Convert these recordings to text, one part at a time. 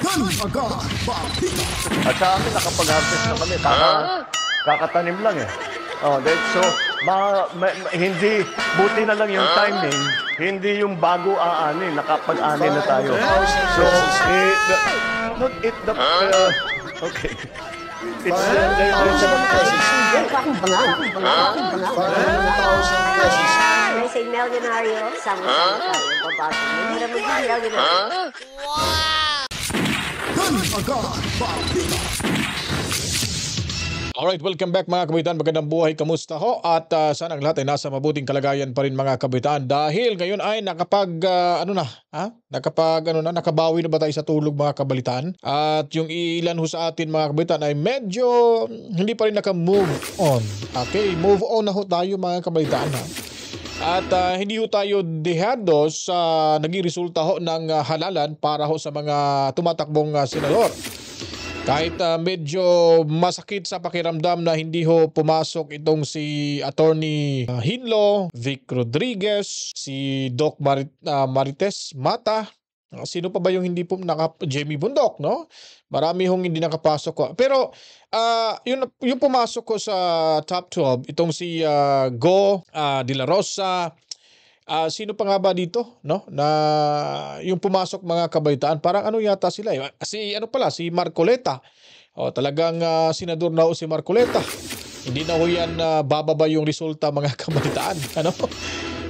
At sa amin, nakapag-harvest na kami. Kakatanim lang eh. So, hindi, buti na lang yung timing, hindi yung bago aanin, nakapag-anin na tayo. So, okay. It's May say milyonaryo, sama-sama tayo, babasa. Hindi na maging milyonaryo. Alright, welcome back mga kabitan. Magandang buhay, kamusta ho? At sana ang lahat ay nasa mabuting kalagayan pa rin mga kabitan. Dahil ngayon ay nakabawi na ba tayo sa tulog mga kabalitaan? At yung ilan ho sa atin mga kabitan ay medyo hindi pa rin naka-move on. Okay, move on na ho tayo mga kabalitaan ha. At hindi ho tayo dehado sa naging resulta ho ng halalan para ho sa mga tumatakbong senador. Kahit medyo masakit sa pakiramdam na hindi ho pumasok itong si Attorney Hinlo, Vic Rodriguez, si Doc Marites Mata, sino pa ba yung hindi po Jamie Bundok, no? Marami hong hindi nakapasok ko. Pero yung pumasok ko sa top 12, itong si Go De La Rosa, sino pa nga ba dito, no? Na yung pumasok mga kabaitaan, parang ano yata sila eh. Si Marcoleta. Talagang senador na ho si Marcoleta. Hindi na ho yan bababa yung resulta mga kabaitaan, ano?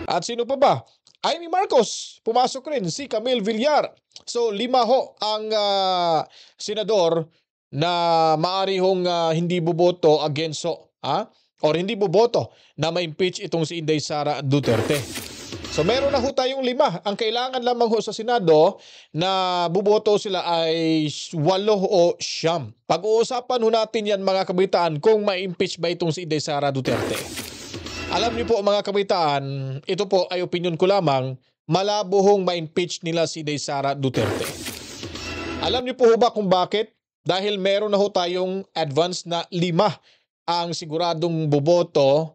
At sino pa ba? Amy Marcos, pumasok rin si Camille Villar. So 5 ho ang senador na maari hong hindi boboto against or hindi boboto na ma-impeach itong si Inday Sara Duterte. So meron na ho tayong 5. Ang kailangan lamang ho sa Senado na buboto sila ay 8 o 9. Pag-uusapan ho natin yan mga kabitaan kung ma-impeach ba itong si Inday Sara Duterte. Alam niyo po mga kabitaan, ito po ay opinion ko lamang, malabo hong ma-impeach nila si Inday Sara Duterte. Alam niyo po ba kung bakit? Dahil meron na ho tayong advance na 5 ang siguradong boboto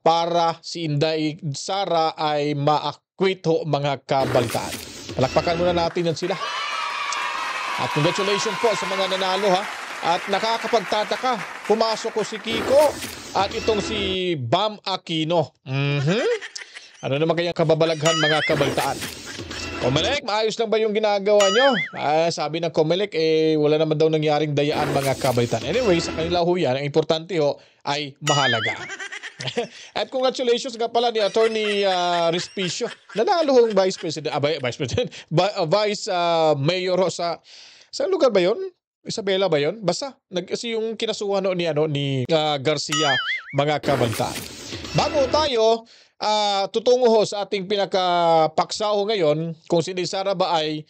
para si Inday Sara ay ma-acquit ho mga kabalitaan. Palakpakan muna natin yan sila. At congratulations po sa mga nanalo ha. At nakakapagtataka, pumasok ko si Kiko at itong si Bam Aquino. Ano naman kayang kababalaghan mga kabalitaan? Comelec, maayos lang ba yung ginagawa nyo? Sabi ng Comelec, wala naman daw nangyaring dayaan mga kabalitaan. Anyway, sa kanila ho yan, ang importante ho ay mahalaga. At congratulations nga pala ni Attorney Respicio. Nanalo hong Vice Mayor sa lugar ba yon? Isabela ba yon? Basta kasi yung kinasuhan ni Garcia mga kabalitaan. Bago tayo tutungo ho sa ating pinakapaksa ho ngayon kung si Inday Sara ba ay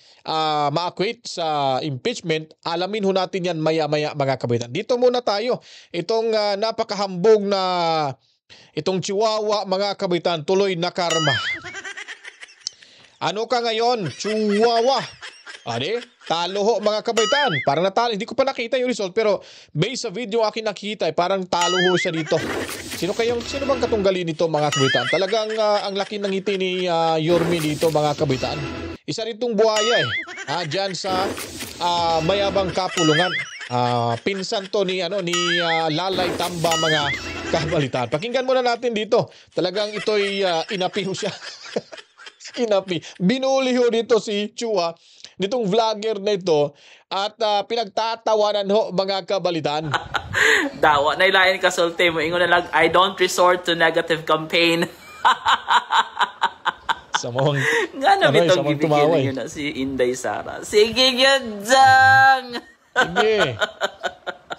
ma-acquit sa impeachment, alamin ho natin yan maya-maya mga kabalitaan. Dito muna tayo. Itong napakahambog na itong Chihuahua mga kabaitan, tuloy na karma. Ano ka ngayon, Chihuahua? Talo ho mga kabaitan. Parang natalo. Hindi ko pa nakita yung result pero based sa video akin nakita parang talo ho siya dito. Sino bang katunggali nito mga kabaitan? Talagang ang laki ng ngiti ni Yorme dito mga kabaitan. Isa rin itong buhaya dyan sa mayabang kapulungan. Pinsan to ni Lalay Tamba mga kabalitaan. Pakinggan muna natin dito. Talagang ito'y inapi ho siya. Inapi. Binuli ho dito si Chua, nitong vlogger na ito at pinagtatawanan ho mga kabalitaan. Dawa na ilayan kasulti mo. Ingon na lang, I don't resort to negative campaign. Samong nga na bitong gibigyan niyo na si Inday Sara. Sige yun, Jang! Sige.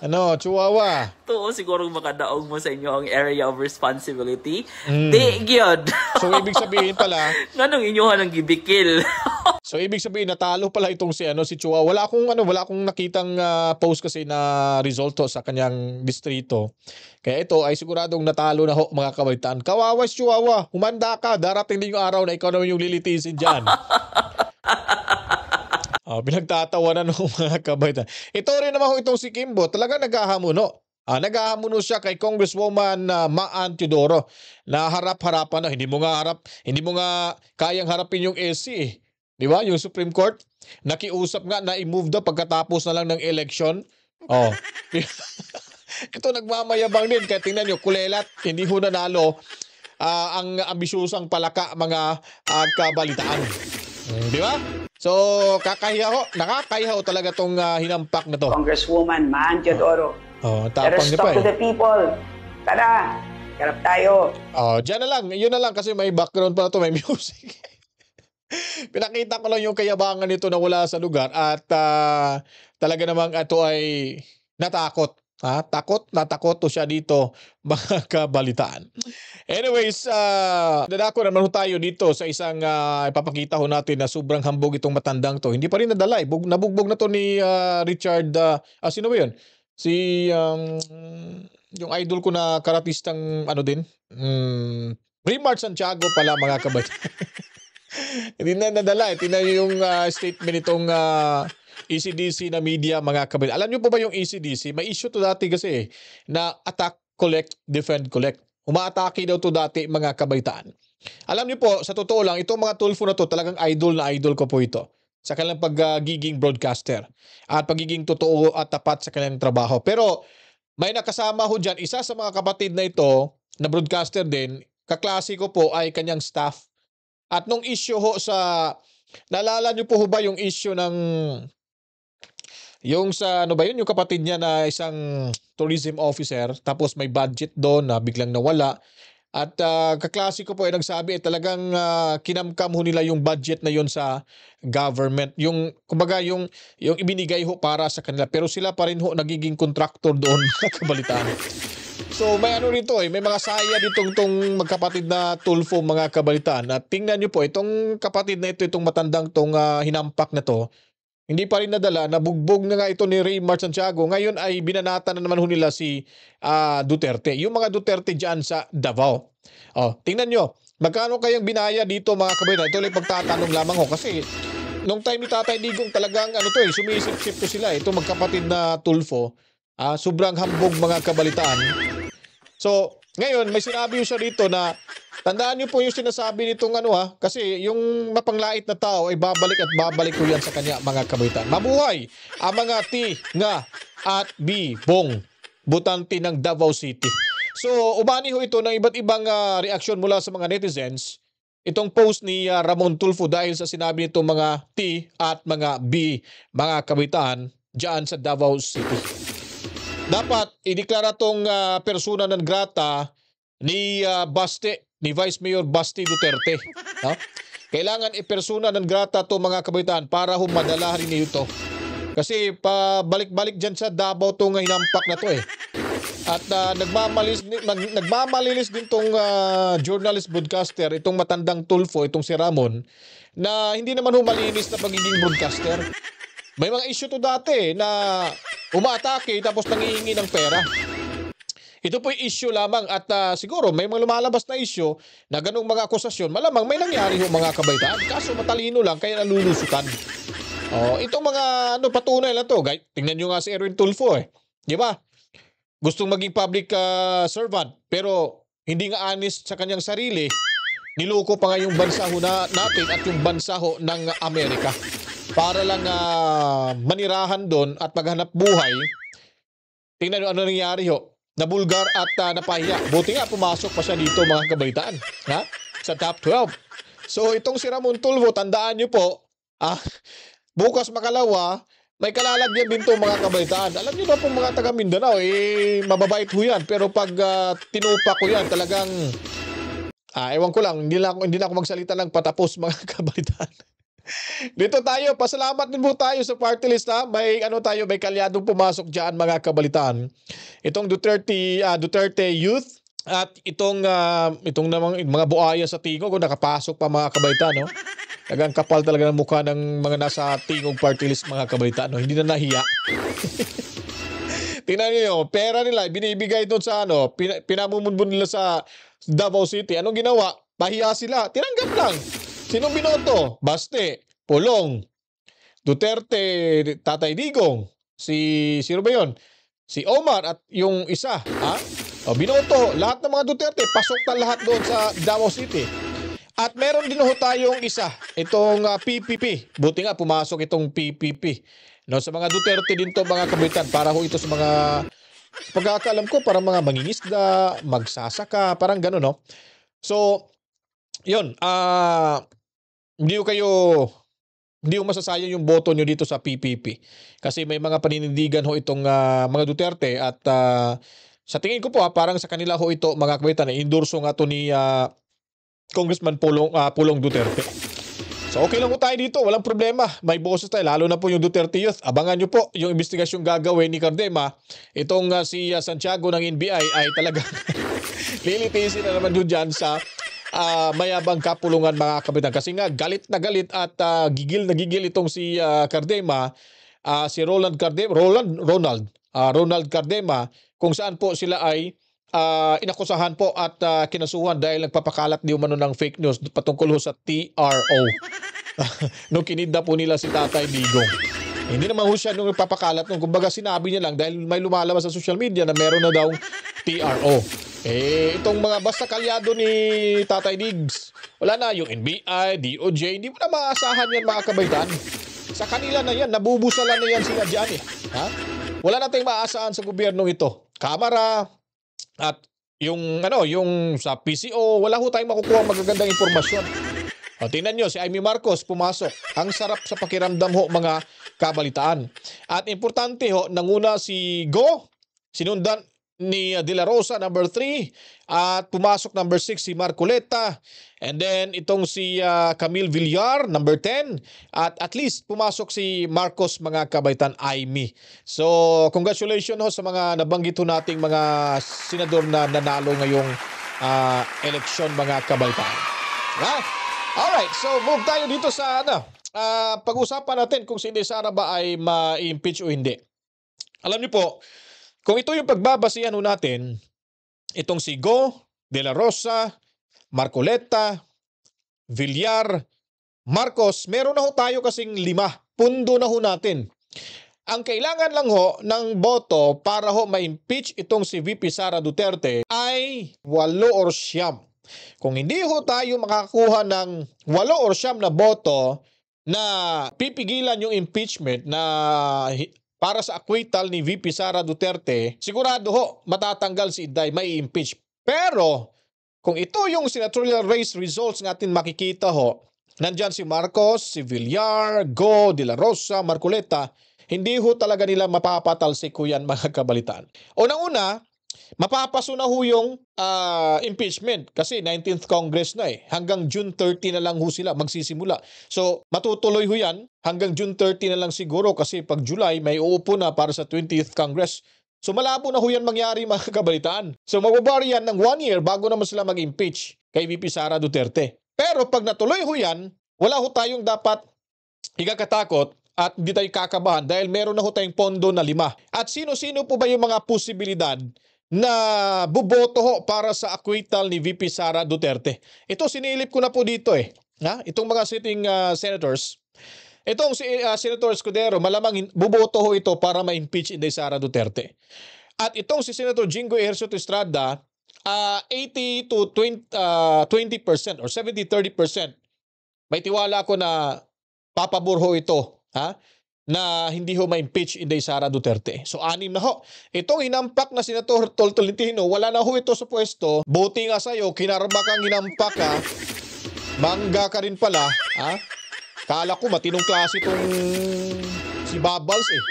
Chihuahua. To siguro makadaog mo sa inyo ang area of responsibility. Di gyud. So ibig sabihin pala, nganong inyohan ang gibikil. So ibig sabihin natalo pala itong si Chihuahua. Wala akong nakitang post kasi na resulto sa kanyang distrito. Kaya ito ay siguradong natalo na ho mga kabalitaan. Kawawa si Chihuahua, humanda ka, darating din yung araw na ikaw naman yung lilitisin diyan. Pinagtatawanan ng mga kabaitan. Ito rin naman itong si Kimbo, talaga naghahamuno. Naghahamuno siya kay Congresswoman Maan Teodoro na harap-harapan na. Hindi mo nga kayang harapin yung SC Di ba? Yung Supreme Court, nakiusap nga na i-move daw pagkatapos na lang ng election. Oh. Ito nagmamayabang din. Kaya tingnan nyo, kulelat, hindi ho nanalo ang ambisyusang palaka mga kabalitaan. Di ba? So, nakakahiya ho talaga tong hinampak na to. Congresswoman Maan Teodoro. Oh, Let tapang us niya talk pa to the people. Tara, harap tayo. Oh, dyan na lang. Yun na lang kasi may background pa na to, may music. Pinakita ko lang yung kayabangan nito na wala sa lugar at talaga namang ito ay natakot. Natakot to siya dito, mga kabalitaan. Anyways, dadako naman tayo dito sa isang ipapakita ho natin na sobrang hambog itong matandang to. Hindi pa rin nadala. Nabugbog na to ni Richard, sino ba yun? Si, yung idol ko na karatistang ano din, Rimar Santiago pala mga kabalitaan. Hindi na nadala. Tingnan nyo yung statement itong ECDC na media mga kabalitaan. Alam nyo po ba yung ECDC? May issue to dati kasi na attack, collect, defend, collect. Umaatake daw to dati mga kabalitaan. Alam nyo po, sa totoo lang, itong mga Tulfo na to talagang idol na idol ko po ito. Sa kanilang pagiging broadcaster at pagiging totoo at tapat sa kanilang trabaho. Pero may nakasama ho dyan, isa sa mga kapatid na ito, na broadcaster din, kaklase ko po ay kanyang staff. At nung issue ho naalala nyo po ho ba yung issue ng, yung sa, ano ba yun, yung kapatid niya na isang tourism officer, tapos may budget doon na biglang nawala. At kaklase ko po ay nagsabi talagang kinamkam ho nila yung budget na yun sa government. Yung, kumbaga, yung ibinigay ho para sa kanila. Pero sila pa rin ho nagiging contractor doon sa kabalitaan. So may ano rito may mga saya ditong magkapatid na Tulfo mga kabalitaan. At tingnan nyo po, itong kapatid na ito, itong matandang tong hinampak na to, hindi pa rin nadala, nabugbog na nga ito ni Rimar Santiago. Ngayon ay binanata na naman ho nila si Duterte. Yung mga Duterte dyan sa Davao. Oh, tingnan nyo, magkano kayang binaya dito mga kabalitaan? Ito lang pagtatanong lamang ho kasi nung time ni Tatay Digong talagang sumisip-sip to sila. Ito magkapatid na Tulfo. Sobrang hambog mga kabalitaan. So, ngayon, may sinabi siya dito na tandaan niyo po yung sinasabi nitong kasi yung mapanglait na tao ay babalik at babalik ko yan sa kanya mga kabaitan. Mabuhay ang mga T, nga at B, bong, butante ng Davao City. So, umani ho ito ng iba't ibang reaksyon mula sa mga netizens. Itong post ni Ramon Tulfo dahil sa sinabi nitong mga T at mga B, mga kabaitan, dyan sa Davao City. Dapat ideklara tong persona non grata ni Vice Mayor Basti Duterte. Kailangan ipersona non grata to mga kabaitan para humadala rin ito. Kasi pabalik-balik dyan sa Davao tong hinampak na to At nagmamalinis din tong journalist broadcaster, itong matandang Tulfo, itong si Ramon, na hindi naman humalinis na pagiging broadcaster. May mga issue to dati na umaatake tapos nangihingi ng pera. Ito po yung issue lamang at siguro may mga lumalabas na issue na ganung mga akusasyon. Malamang may nangyari ho mga kabaitaan. Kaso matalino lang kaya nalulusutan. Itong mga patunay lang to. Tingnan nyo nga si Erwin Tulfo Di ba? Gustong maging public servant pero hindi nga honest sa kanyang sarili. Niloko pa nga yung bansa ho natin at yung bansa ho ng Amerika. Para lang manirahan doon at maghanap buhay. Tingnan nyo ano nangyari ho. Nabulgar at napahiya. Buti nga pumasok pa siya dito mga kabaitaan. Sa top 12. So itong si Ramon Tulfo, tandaan nyo po, bukas makalawa, may kalalagyan din to mga kabaitaan. Alam nyo na po mga taga Mindanao, mababait ho yan. Pero pag tinupa ko yan, talagang, ewan ko lang, hindi na ako magsalita ng patapos mga kabaitaan. Dito tayo, pasalamat din po tayo sa party list May may kalyadong pumasok diyan mga kabalitaan. Itong Duterte Youth at itong namang mga buaya sa Tingog nakapasok pa mga kabalitaan Tagang kapal talaga ng mukha ng mga nasa Tingog party list mga kabalitaan Hindi na nahiya. Tingnan niyo, pera nila binibigay doon sa pinamumumbun nila sa Davao City. Anong ginawa? Pahiya sila. Tinanggap lang. Sinong binoto? Baste, Pulong, Duterte, Tatay Digong, sino ba yun? Si Omar at yung isa, binoto. Lahat ng mga Duterte, pasok na lahat doon sa Davao City. At meron din ho tayong isa, itong PPP. Buti nga pumasok itong PPP. No, sa mga Duterte din to mga kabitan, para ho ito sa mga pagkakaalam ko para mga mangingisda, magsasaka, parang gano'n, no? So, yun, hindi ko masasayang yung boto nyo dito sa PPP. Kasi may mga paninindigan ho itong mga Duterte at sa tingin ko po parang sa kanila ho ito mga kabitan, endorso nga to ni Congressman Pulong Duterte. So okay lang po tayo dito, walang problema. May boses tayo, lalo na po yung Duterte Youth. Abangan nyo po yung investigasyong gagawin ni Cardema. Itong si Santiago ng NBI ay talagang lilitisin na naman doon dyan sa mayabang kapulungan mga kapitan. Kasi nga galit na galit at gigil na gigil itong si Cardema, si Ronald Cardema, kung saan po sila ay inakusahan po at kinasuhan dahil nagpapakalat di umano ng fake news patungkol ho sa TRO. Nung kinidnap po nila si Tatay Digong. Hindi naman ho siya nung nagpapakalat nung kumbaga sinabi niya lang dahil may lumalabas sa social media na meron na daw TRO. Itong mga basta kalyado ni Tatay Diggs, wala na yung NBI, DOJ, hindi mo na maasahan yan mga kabaitan. Sa kanila na yan, nabubusalan na yan sila dyan eh. Ha? Wala na tayong maasahan sa gobyernong ito. Kamara, at yung sa PCO, wala ho tayong makukuha magagandang informasyon. O, tingnan nyo, si Amy Marcos pumasok. Ang sarap sa pakiramdam ho mga kabalitaan. At importante ho, nanguna si Go, sinundan ni De La Rosa, number 3. At pumasok number 6 si Marcoleta. And then itong si Camille Villar, number 10. At least pumasok si Marcos mga kabaitan, Amy. So congratulations ho sa mga nabanggit ho nating mga senador na nanalo ngayong eleksyon mga kabaitan. Alright, so move tayo dito sa pag-usapan natin kung si Inday Sara ba ay ma-impeach o hindi. Alam niyo po, kung ito yung pagbabasihan ho natin, itong si Go, De La Rosa, Marcoleta, Villar, Marcos, meron na ho tayo kasing 5. Pundo na ho natin. Ang kailangan lang ho ng boto para ho ma-impeach itong si VP Sara Duterte ay 8 or 9. Kung hindi ho tayo makakakuha ng 8 or 9 na boto na pipigilan yung impeachment na para sa acquittal ni VP Sara Duterte, sigurado ho matatanggal si Inday, may impeach. Pero kung ito yung senatorial race results ng atin makikita ho, nandyan si Marcos, si Villar, Go, De La Rosa, Marcoleta, hindi ho talaga nila mapapatalsik ho yan mga kabalitaan. Unang-una, mapapaso na ho yung impeachment kasi 19th Congress na eh. Hanggang June 30 na lang ho sila magsisimula. So matutuloy ho yan hanggang June 30 na lang siguro kasi pag July may uupo na para sa 20th Congress. So malabo na ho yan mangyari mga kabalitaan. So mababar yan ng 1 year bago naman sila mag-impeach kay VP Sara Duterte. Pero pag natuloy ho yan, wala ho tayong dapat ikakatakot at hindi tayo kakabahan dahil meron na ho tayong pondo na 5. At sino-sino po ba yung mga posibilidad na buboto ho para sa acquittal ni VP Sara Duterte? Ito sinilip ko na po dito eh. Itong mga sitting senators. Itong si Senator Escudero, malamang buboto ho ito para ma-impeach Inday Sara Duterte. At itong si Senator Jingo Ejercito Estrada, 80 to 20% or 70-30%. May tiwala ko na papabor ho ito, na hindi ho ma-impeach Inday Sara Duterte. So 6 na ho. Itong hinampak na Senator Tolentino, wala na ho ito sa pwesto. Buti nga sa'yo, kinarma kang hinampak ka. Mangga ka rin pala. Kala ko matinong klase itong si Bubbles eh.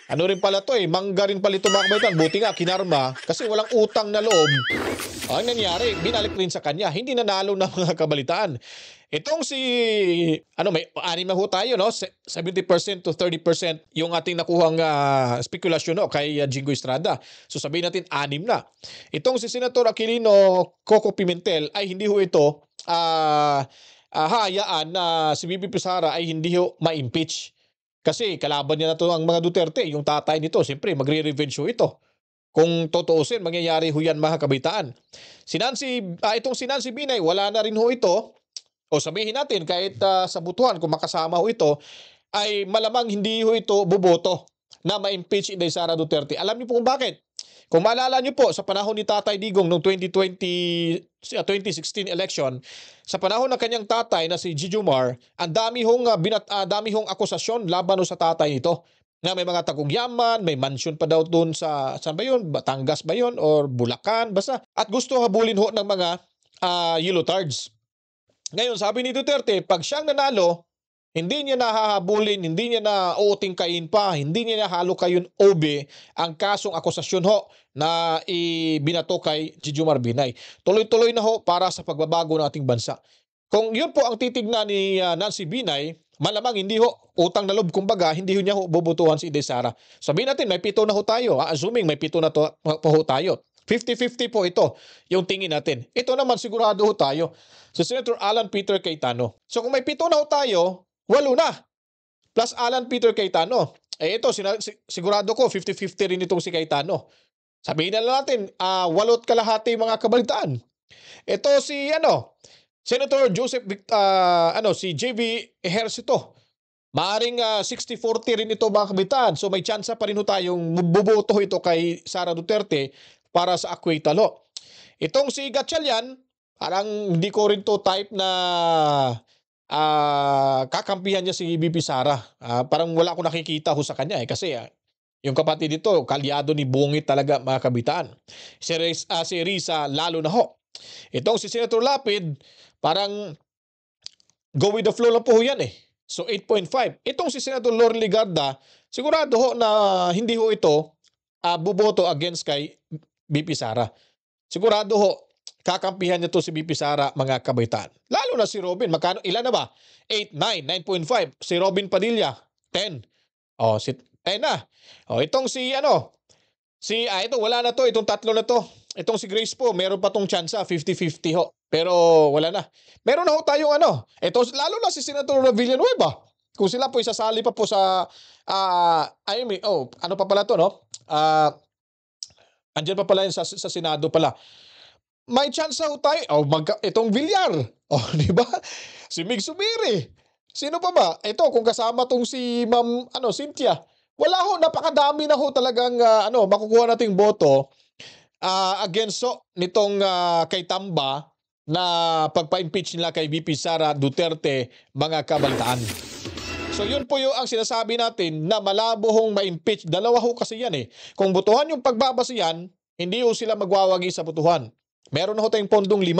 Ano rin pala to eh, mangga rin pala ito mga kabaitan. Buti nga kinarma kasi walang utang na loob. Ang nangyari, binalik rin sa kanya. Hindi nanalo na mga kabalitaan. Itong si, may 6 na ho tayo, no? 70% to 30% yung ating nakuhang spekulasyon no, kay Jingo Estrada. So sabihin natin 6 na. Itong si Senator Aquilino Coco Pimentel ay hindi ho ito hayaan na si VP Sara ay hindi ho ma-impeach. Kasi kalaban niya na to ang mga Duterte, yung tatay nito, siyempre magre-revenge ho ito. Kung totoosin, mangyayari ho yan mga kabitaan. Itong si Nancy Binay, wala na rin ho ito. O sabihin natin, kahit sa butuhan, kung makasama ho ito, ay malamang hindi ho ito buboto na ma-impeach Inday Sara Duterte. Alam niyo po kung bakit? Kung maalala nyo po, sa panahon ni Tatay Digong noong 2016 election, sa panahon ng kanyang tatay na si Jijomar, ang dami hong akusasyon laban sa tatay nito. Na may mga tagugyaman, may mansion pa daw doon sa, saan ba yun? Batangas ba yun? Or Bulacan? Basta. At gusto habulin ho ng mga Yellowtards. Ngayon, sabi ni Duterte, pag siyang nanalo, hindi niya nahahabulin, hindi niya na uutingkain pa, hindi niya nahalo kayon OB ang kasong akusasyon ho na ibinato kay Jijomar Binay. Tuloy-tuloy na ho para sa pagbabago ng ating bansa. Kung yun po ang titignan ni Nancy Binay, malamang hindi ho utang na loob, kumbaga, hindi ho niya ho bubutuhan si Inday Sara. Sabihin natin, may 7 na ho tayo. Assuming may 7 na to, po ho tayo. 50-50 po ito, yung tingin natin. Ito naman sigurado ho tayo. Si Senator Alan Peter Cayetano. So kung may 7 na ho tayo, 8 na. Plus Alan Peter Cayetano. Ito, sigurado ko, 50-50 rin itong si Cayetano. Sabihin na natin, 8 kalahati mga kabalitaan. Ito si, Senator Joseph, si JV Ejercito. Maaring 60-40 rin ito mga kabalitaan. So may chance pa rin ho tayong buboto ito kay Sara Duterte para sa acquittal law. Itong si Gatchalian, parang hindi ko rin to type na kakampihan niya si BP Sara. Parang wala akong nakikita ho sa kanya kasi yung kapatid dito, kalyado ni Bungit talaga mga kabitaan. Si Risa lalo na ho. Itong si Senator Lapid, parang go with the flow lang po ho yan So 8.5. Itong si Senator Loren Legarda, sigurado ho na hindi ho ito buboto against kay BP Sara. Sigurado ho, kakampihan niya to si BP Sara mga kabaitaan. Lalo na si Robin. Ilan na ba? 8, 9, 9.5. Si Robin Padilla, 10. Si 10 na. Itong si ito wala na to. Itong 3 na to. Itong si Grace po, meron pa tong chance 50-50 ho. Pero wala na. Meron na ho tayong Ito lalo na si Senator Villanueva. Kung sila po isasali pa po sa ano pa pala to, no? Andiyan pa pala yun sa Senado pala. May chance ho tayo. Itong Villar. Di ba? Si Mig Subiri. Sino pa ba? Ito, kung kasama tong si Ma'am Cynthia. Wala ho, napakadami na ho talagang makukuha nating boto against nitong kay Tamba na pagpa-impeach nila kay VP Sara Duterte mga kabalitaan. So yun po yung ang sinasabi natin na malabo hong ma-impeach. Dalawa ho kasi yan Kung butuhan yung pagbabasihan, hindi ho sila magwawagi sa butuhan. Meron na ho tayong pondong 5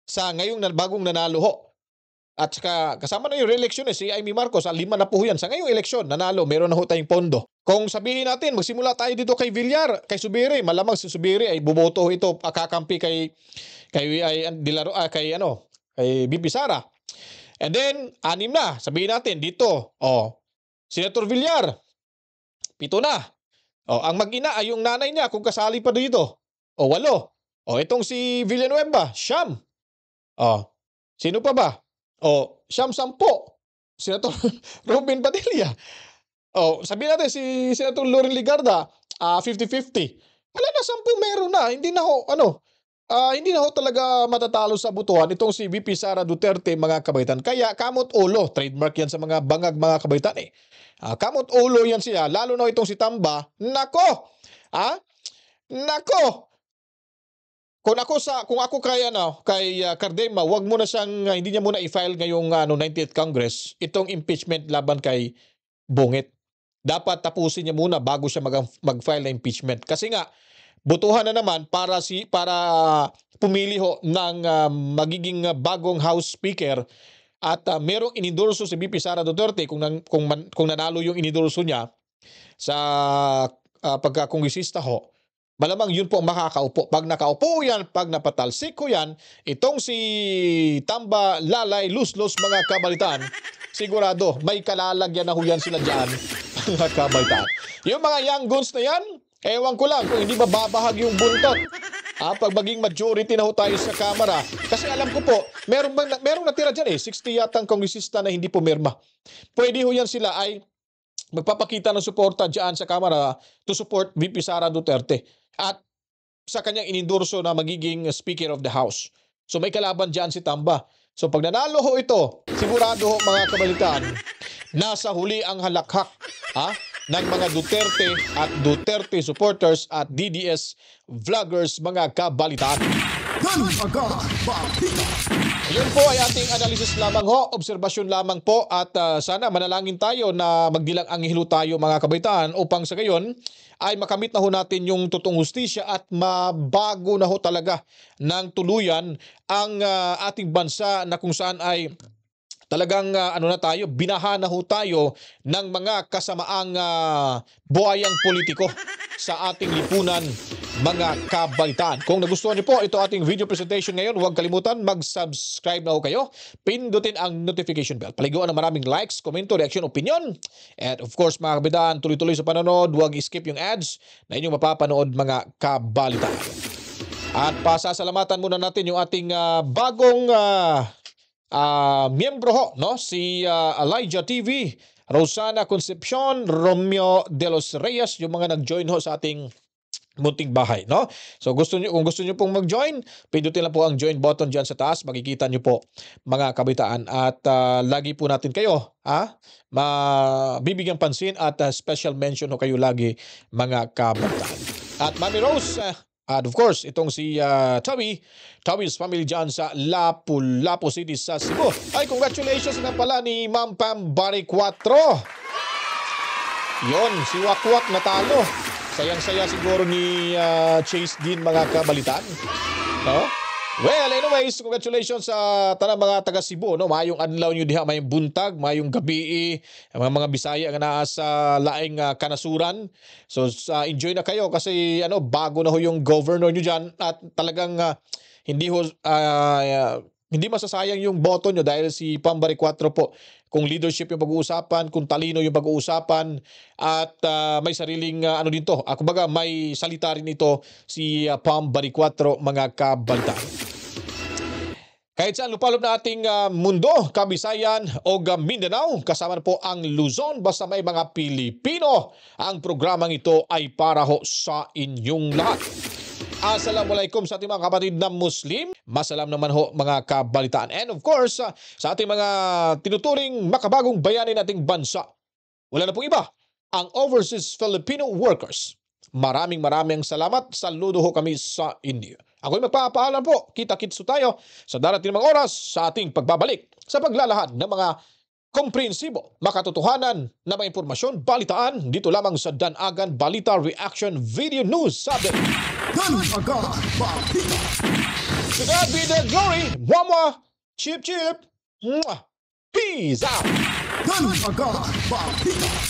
sa ngayong bagong nanalo ho. At saka kasama na yung re-election si Amy Marcos, 5 na po yan. Sa ngayong eleksyon, nanalo, meron na ho tayong pondo. Kung sabihin natin, magsimula tayo dito kay Villar, kay Subiri, malamang si Subiri ay buboto ito, kakampi kay BP Sara. And then, 6 na, sabihin natin dito, Senator Villar, 7 na. Ang mag-ina ay yung nanay niya kung kasali pa dito. 8. Itong si Villanueva, 9. Sino pa ba? 10. Senator Robin Padilla. Sabihin natin si Senator Loren Legarda, 50-50. Wala na 10 meron na. Hindi na ho talaga matatalo sa butuhan itong si VP Sara Duterte mga kabaitan. Kaya kamot ulo, trademark yan sa mga bangag mga kabaitan kamot ulo yan siya, lalo na itong si Tamba. Nako! Kung ako kay Cardema, wag mo na siyang hindi niya muna i-file ngayong 90th Congress itong impeachment laban kay Bungit. Dapat tapusin niya muna bago siya mag-file na impeachment. Kasi nga butuhan na naman para pumili ho ng magiging bagong House Speaker at merong inidurso si VP Sara Duterte kung nanalo yung inidurso niya sa pagkakongresista ho. Malamang yun po ang makakaupo. Pag nakaupo yan, pag napatalsik ko yan, itong si Tamba, Lalay, Luslos, mga kabalitaan, sigurado, may kalalagyan na ho yan sila dyan, mga kabalitaan. Yung mga young guns na yan, ewan ko lang kung hindi ba babahag yung buntot. Pag maging majority na ho tayo sa Kamara. Kasi alam ko po, merong natira dyan 60 yatang kongresista na hindi pumirma. Pwede ho yan sila ay magpapakita ng suporta dyan sa Kamara to support VP Sara Duterte. At sa kanyang inendorso na magiging Speaker of the House. So may kalaban dyan si Tamba. So pag nanalo ho ito, sigurado ho mga kabalitaan, nasa huli ang halakhak. ng mga Duterte at Duterte supporters at DDS vloggers, mga kabalitaan. Yun po ay ating analysis lamang ho, obserbasyon lamang po at sana manalangin tayo na magdilang anghelo tayo mga kabaitaan upang sa gayon ay makamit na ho natin yung totoong hustisya at mabago na ho talaga ng tuluyan ang ating bansa na kung saan ay talagang binaha na ho tayo ng mga kasamaang buhayang politiko sa ating lipunan, mga kabalitaan. Kung nagustuhan niyo po ito ating video presentation ngayon, huwag kalimutan mag-subscribe na ho kayo. Pindutin ang notification bell. Paliguan ng maraming likes, komento, reaction, opinion. And of course mga kabalitaan, tuloy-tuloy sa panonood, huwag skip yung ads na inyong mapapanood, mga kabalitaan. At pasasalamatan muna natin yung ating bagong miyembro ho, no? Si Elijah TV, Rosana Concepcion, Romeo de los Reyes, yung mga nag-join ho sa ating munting bahay, no? So kung gusto niyo pong mag-join, pindutin lang po ang join button diyan sa taas, makikita niyo po mga kabitaan at lagi po natin kayo mabibigyan pansin at special mention ho kayo lagi, mga kabitaan. At Mami Rose, at of course, itong si Tommy's family dyan sa Lapu-Lapu City sa Cebu. Ay, congratulations na pala ni Ma'am Pam Bari 4. Yon, si Wakwak natalo. Sayang-saya siguro ni Chase din, mga kabalitaan. No? Well, anyways, congratulations sa tanang mga taga Cebu, no? Mayong adlaw nyo diha, mayong buntag, mayong gabi, mga Bisaya nga naa sa laing kanasuran. So enjoy na kayo kasi bago na ho yung governor nyo diyan at talagang hindi masasayang yung boto nyo dahil si Pambari 4 po. Kung leadership yung pag-uusapan, kung talino yung pag-uusapan, at may sariling dito. Kumbaga may salita rin ito si Pambari 4, mga kabalitaan. Kahit saan lupalop na ating mundo, Kabisayan o Mindanao, kasama na po ang Luzon, basta may mga Pilipino, ang programang ito ay para ho sa inyong lahat. Assalamualaikum sa ating mga kapatid na Muslim. Masalam naman ho, mga kabalitaan. And of course, sa ating mga tinuturing makabagong bayani nating bansa, wala na pong iba, ang overseas Filipino workers. Maraming salamat. Saludo ho kami sa India. Ako'y magpapaalam po. Kita-kitso tayo sa darating mga oras sa ating pagbabalik sa paglalahad ng mga komprehensibo, makatotohanan na mga impormasyon, balitaan dito lamang sa Danagan Balita Reaction Video News Update. Danagan Balita. To God be the glory. Mwah, chip, chip. Peace out. Danagan Balita.